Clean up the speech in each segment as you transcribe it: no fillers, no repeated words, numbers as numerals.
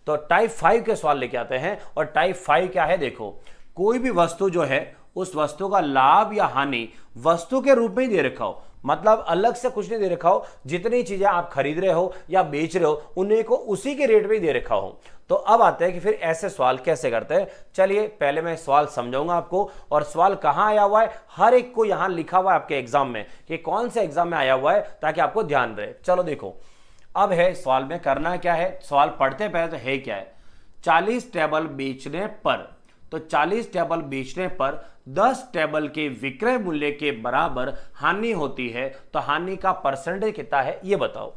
तो टाइप 5 के सवाल लेके आते हैं। और टाइप 5 क्या है, देखो कोई भी वस्तु जो है उस वस्तु का लाभ या हानि वस्तु के रूप में ही दे रखा हो, मतलब अलग से कुछ नहीं दे रखा हो, जितनी चीजें आप खरीद रहे हो या बेच रहे हो उन्हें को उसी के रेट में ही दे रखा हो। तो अब आते हैं कि फिर ऐसे सवाल कैसे करते हैं। चलिए पहले मैं सवाल समझाऊंगा आपको, और सवाल कहां आया हुआ है हर एक को यहां लिखा हुआ है आपके एग्जाम में कि कौन से एग्जाम में आया हुआ है, ताकि आपको ध्यान रहे। चलो देखो अब है सवाल में करना क्या है, सवाल पढ़ते पहले तो है क्या है, 40 टेबल बेचने पर, तो 40 टेबल बेचने पर 10 टेबल के विक्रय मूल्य के बराबर हानि होती है, तो हानि का परसेंटेज कितना है ये बताओ।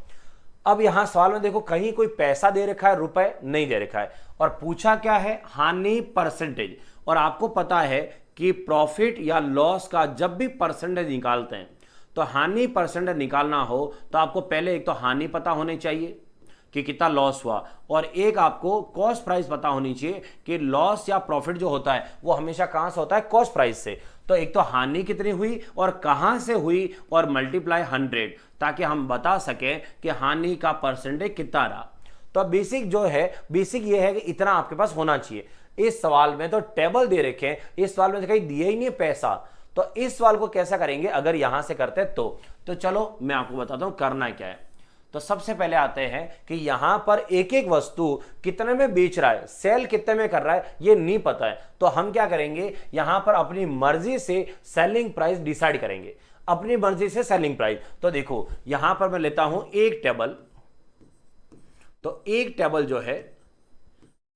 अब यहां सवाल में देखो कहीं कोई पैसा दे रखा है, रुपए नहीं दे रखा है, और पूछा क्या है, हानि परसेंटेज। और आपको पता है कि प्रॉफिट या लॉस का जब भी परसेंटेज निकालते हैं तो हानि परसेंटेज निकालना हो तो आपको पहले एक तो हानि पता होनी चाहिए कि कितना लॉस हुआ, और एक आपको कॉस्ट प्राइस पता होनी चाहिए कि लॉस या प्रॉफिट जो होता है वो हमेशा कहां से होता है, कॉस्ट प्राइस से। तो एक तो हानि कितनी हुई और कहां से हुई, और मल्टीप्लाई 100, ताकि हम बता सकें कि हानि का परसेंटेज कितना रहा। तो बेसिक जो है, बेसिक ये है कि इतना आपके पास होना चाहिए। इस सवाल में तो टेबल दे रखे हैं, इस सवाल में तो कहीं दिया ही नहीं पैसा, तो इस सवाल को कैसा करेंगे अगर यहां से करते तो चलो मैं आपको बताता हूं करना क्या है। तो सबसे पहले आते हैं कि यहां पर एक एक वस्तु कितने में बेच रहा है, सेल कितने में कर रहा है ये नहीं पता है, तो हम क्या करेंगे यहां पर अपनी मर्जी से सेलिंग प्राइस डिसाइड करेंगे, अपनी मर्जी से सेलिंग प्राइस। तो देखो यहां पर मैं लेता हूं एक टेबल, तो एक टेबल जो है,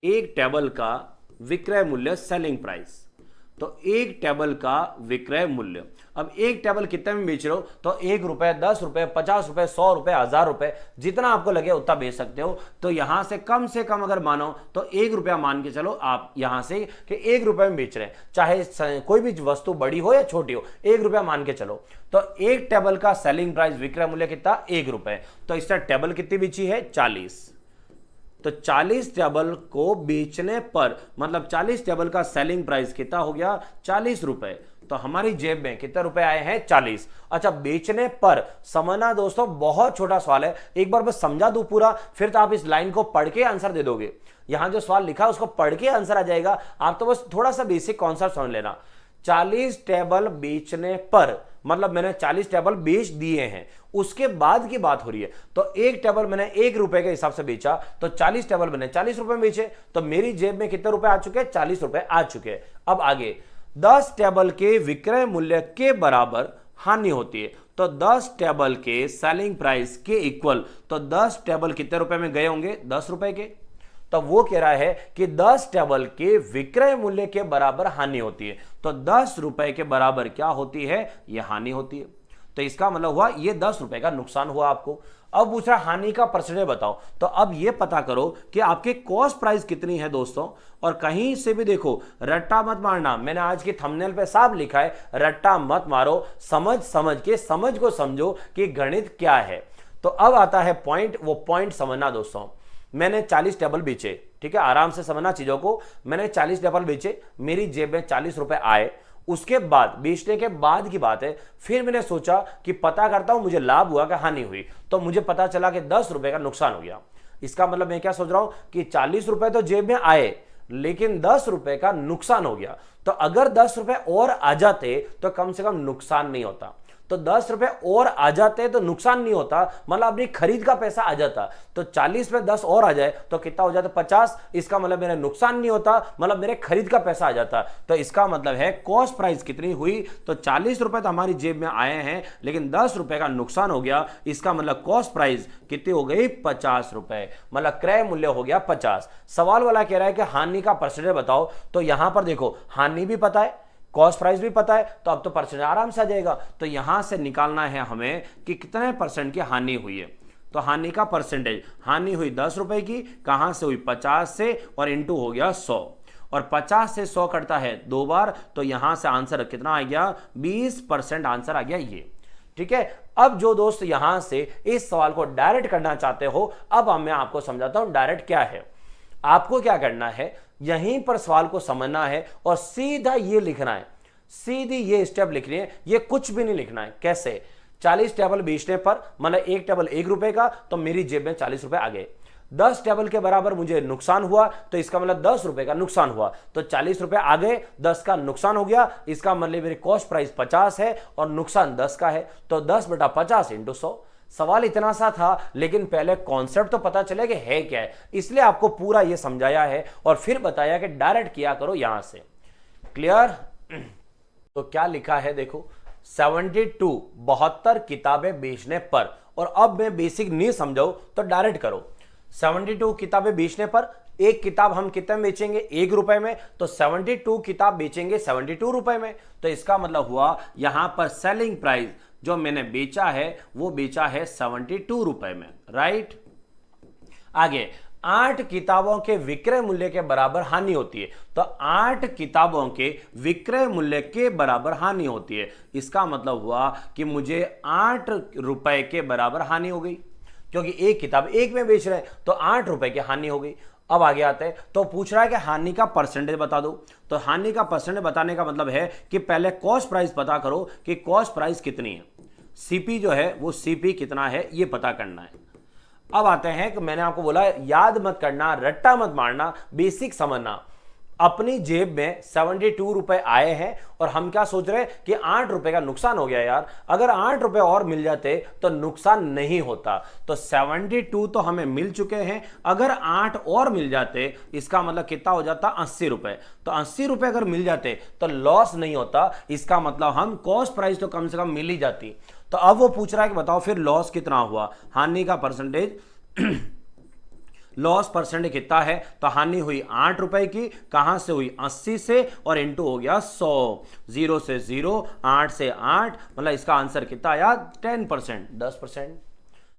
एक टेबल का विक्रय मूल्य सेलिंग प्राइस, तो एक टेबल का विक्रय मूल्य। अब एक टेबल कितने में बेच रहे हो, तो 1 रुपए, 10 रुपए, 50 रुपए, 100 रुपए, 1000 रुपए, जितना आपको लगे उतना बेच सकते हो। तो यहां से कम अगर मानो तो 1 रुपया मान के चलो आप यहां से कि 1 रुपए में बेच रहे हैं, चाहे कोई भी वस्तु बड़ी हो या छोटी हो, 1 रुपया मान के चलो। तो एक टेबल का सेलिंग प्राइस विक्रय मूल्य कितना, 1 रुपए। तो इसका टेबल कितनी बेची है, 40। तो 40 टेबल को बेचने पर, मतलब 40 टेबल का सेलिंग प्राइस कितना हो गया, 40 रुपए। तो हमारी जेब में कितने रुपए आए हैं, 40। अच्छा बेचने पर, समझना दोस्तों बहुत छोटा सवाल है, एक बार बस समझा दूं पूरा, फिर तो आप इस लाइन को पढ़ के आंसर दे दोगे। यहां जो सवाल लिखा है उसको पढ़ के आंसर आ जाएगा, आप तो बस थोड़ा सा बेसिक कॉन्सेप्ट समझ लेना। 40 टेबल बेचने पर, मतलब मैंने 40 टेबल बेच दिए हैं, उसके बाद की बात हो रही है। तो एक टेबल मैंने 1 रुपए के हिसाब से बेचा, तो 40 टेबल मैंने 40 रुपए में बेचे, तो मेरी जेब में कितने रुपए आ चुके हैं, 40 रुपए आ चुके हैं। अब आगे 10 टेबल के विक्रय मूल्य के बराबर हानि होती है, तो 10 टेबल के सेलिंग प्राइस के इक्वल, तो 10 टेबल कितने रुपए में गए होंगे, 10 रुपए के। तो वो कह रहा है कि 10 टेबल के विक्रय मूल्य के बराबर हानि होती है, तो 10 रुपए के बराबर क्या होती है, यह हानि होती है। तो इसका मतलब हुआ ये 10 रुपए का नुकसान हुआ आपको। अब दूसरा हानि का परसेंटेज बताओ, तो अब ये पता करो कि आपके कॉस्ट प्राइस कितनी है दोस्तों। और कहीं से भी देखो रट्टा मत मारना, मैंने आज की थंबनेल पे साफ लिखा है रट्टा मत मारो, समझ के समझ को समझो कि गणित क्या है। तो अब आता है पॉइंट, वो पॉइंट समझना दोस्तों। मैंने 40 टेबल बेचे, ठीक है, आराम से समझना चीजों को। मैंने 40 टेबल बेचे, मेरी जेब में 40 रुपए आए, उसके बाद बेचने के बाद की बात है, फिर मैंने सोचा कि पता करता हूं मुझे लाभ हुआ कि हानि हुई, तो मुझे पता चला कि 10 रुपए का नुकसान हो गया। इसका मतलब मैं क्या सोच रहा हूं कि 40 रुपए तो जेब में आए, लेकिन 10 रुपए का नुकसान हो गया। तो अगर 10 रुपए और आ जाते तो कम से कम नुकसान नहीं होता, तो 10 रुपए और आ जाते तो नुकसान नहीं होता, मतलब अपनी खरीद का पैसा आ जाता। तो 40 में 10 और आ जाए तो कितना हो जाता, 50। इसका मतलब मेरा नुकसान नहीं होता, मतलब मेरे खरीद का पैसा आ जाता। तो इसका मतलब है कॉस्ट प्राइस कितनी हुई, तो 40 रुपए तो हमारी जेब में आए हैं, लेकिन 10 रुपए का नुकसान हो गया। इसका मतलब कॉस्ट प्राइस कितनी हो गई, 50 रुपए, मतलब क्रय मूल्य हो गया 50। सवाल वाला कह रहा है कि हानि का परसेंटेज बताओ, तो यहां पर देखो हानि भी पता है, कॉस्ट प्राइस भी पता है, तो अब तो परसेंटेज आराम से आ जाएगा। तो यहां से निकालना है हमें कि कितने परसेंट की हानि हुई है। तो हानि का परसेंटेज, हानि हुई 10 रुपए की, कहां से हुई, 50 से, और इंटू हो गया 100, और 50 से 100 कटता है 2 बार, तो यहां से आंसर कितना आ गया, 20% आंसर आ गया ये। ठीक है, अब जो दोस्त यहां से इस सवाल को डायरेक्ट करना चाहते हो, अब मैं आपको समझाता हूं डायरेक्ट क्या है। आपको क्या करना है, यहीं पर सवाल को समझना है और सीधा ये लिखना है, सीधी ये स्टेप लिखनी है, ये कुछ भी नहीं लिखना है। कैसे, 40 टेबल बेचने पर, मतलब एक टेबल 1 रुपए का, तो मेरी जेब में 40 रुपए आ गए। 10 टेबल के बराबर मुझे नुकसान हुआ तो इसका मतलब 10 रुपए का नुकसान हुआ, तो 40 रुपए आ गए, 10 का नुकसान हो गया, इसका मतलब मेरी कॉस्ट प्राइस 50 है और नुकसान 10 का है, तो 10/50 × 100। सवाल इतना सा था, लेकिन पहले कॉन्सेप्ट तो पता चले कि है क्या है, इसलिए आपको पूरा ये समझाया है और फिर बताया कि डायरेक्ट किया करो यहां से। क्लियर? तो क्या लिखा है देखो, 72 किताबें बेचने पर, और अब मैं बेसिक नहीं समझाऊं तो डायरेक्ट करो। 72 किताबें बेचने पर, एक किताब हम कितने में बेचेंगे, 1 रुपए में, तो 72 किताब बेचेंगे 72 रुपए में, तो इसका मतलब हुआ यहां पर सेलिंग प्राइस जो मैंने बेचा है वो बेचा है 72 रुपए में, राइट। आगे 8 किताबों के विक्रय मूल्य के बराबर हानि होती है, तो 8 किताबों के विक्रय मूल्य के बराबर हानि होती है, इसका मतलब हुआ कि मुझे 8 रुपए के बराबर हानि हो गई, क्योंकि एक किताब एक में बेच रहे हैं तो 8 रुपए की हानि हो गई। अब आगे आते हैं, तो पूछ रहा है कि हानि का परसेंटेज बता दो, तो हानि का परसेंटेज बताने का मतलब है कि पहले कॉस्ट प्राइस पता करो कि कॉस्ट प्राइस कितनी है, सीपी जो है वो सीपी कितना है ये पता करना है। अब आते हैं कि मैंने आपको बोला याद मत करना, रट्टा मत मारना, बेसिक समझना। अपनी जेब में 72 रुपए आए हैं और हम क्या सोच रहे हैं कि 8 रुपए का नुकसान हो गया यार, अगर 8 रुपए और मिल जाते तो नुकसान नहीं होता, तो 72 तो हमें मिल चुके हैं, अगर 8 और मिल जाते इसका मतलब कितना हो जाता, 80 रुपए, तो 80 रुपए अगर मिल जाते तो लॉस नहीं होता, इसका मतलब हम कॉस्ट प्राइस तो कम से कम मिल ही जाती। तो अब वो पूछ रहा है कि बताओ फिर लॉस कितना हुआ, हानि का परसेंटेज लॉस परसेंटेज कितना है, तो हानि हुई 8 रुपए की, कहां से हुई 80 से, और इंटू हो गया 100, 0 से 0, 8 से 8, मतलब इसका आंसर कितना आया 10%, 10%।